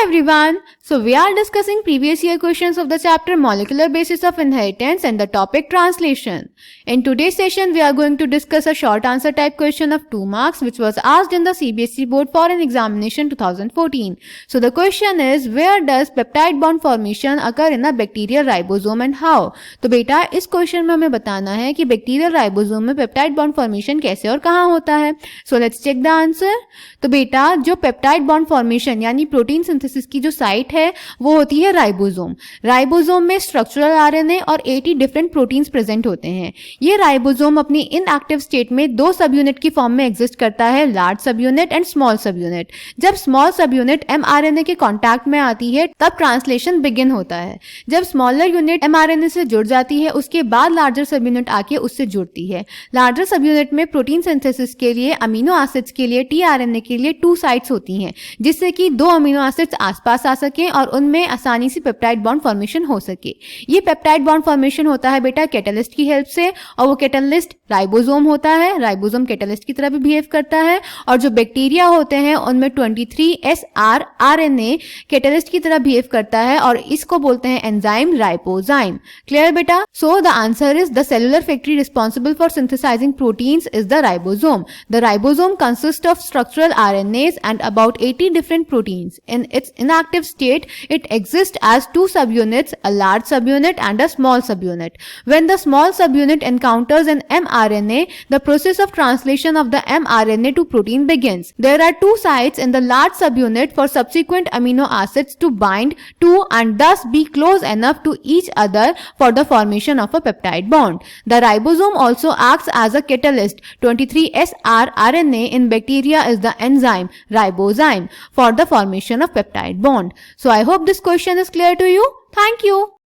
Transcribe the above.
everyone. So we are discussing previous year questions of the chapter Molecular Basis of Inheritance and the topic Translation. In today's session we are going to discuss a short answer type question of 2 marks which was asked in the CBSE board for an examination 2014. So the question is, where does peptide bond formation occur in a bacterial ribosome and how? तो बेटा इस question में हमें बताना है कि bacterial ribosome में peptide bond formation कैसे और कहाँ होता है. So let's check the answer. तो बेटा जो पेप्टाइड बॉन्ड फॉर्मेशन यानी प्रोटीन सिंथेसिस की जो साइट है वो होती है राइबोसोम. राइबोसोम में स्ट्रक्चरल आरएनए और 80 डिफरेंट प्रोटीन्स प्रेजेंट होते हैं. ये राइबोसोम अपनी इनएक्टिव स्टेट में दो सब यूनिट की फॉर्म में एग्जिस्ट करता है, लार्ज सब यूनिट एंड स्मॉल सब यूनिट. जब स्मॉल सब यूनिट एमआरएनए के कांटेक्ट में आती है तब ट्रांसलेशन बिगिन होता है. जब स्मॉलर यूनिट एमआरएनए से जुड़ जाती है उसके बाद लार्जर सब यूनिट आके उससे जुड़ती है. लार्जर सब यूनिट में प्रोटीन सिंथेसिस के लिए अमीनो एसिड्स के लिए टीआरएनए के लिए 2 साइट्स होती हैं जिससे कि 2 अमीनो एसिड्स आसपास आ सकें और उनमें आसानी से पेप्टाइड बॉन्ड फॉर्मेशन हो सके. ये पेप्टाइड बॉन्ड फॉर्मेशन होता है बेटा कैटलिस्ट की हेल्प से और वो कैटलिस्ट राइबोसोम होता है. राइबोसोम कैटलिस्ट की तरह भी बिहेव करता है और जो बैक्टीरिया होते हैं उनमें 23SR आरएनए कैटलिस्ट की तरह बिहेव करता है और इसको बोलते हैं एंजाइम राइबोजाइम. क्लियर बेटा? So the answer is the cellular factory responsible for synthesising proteins is the ribosome. The ribosome consists of structural RNAs and about 80 different proteins. In its inactive state, it exists as 2 subunits, a large subunit and a small subunit. When the small subunit encounters an mRNA, the process of translation of the mRNA to protein begins. There are 2 sites in the large subunit for subsequent amino acids to bind to and thus be close enough to each other for the formation of a peptide bond. The ribosome also acts as a catalyst. 23SR RNA in bacteria is the enzyme ribozyme for the formation of peptide bond. So I hope this question is clear to you. Thank you.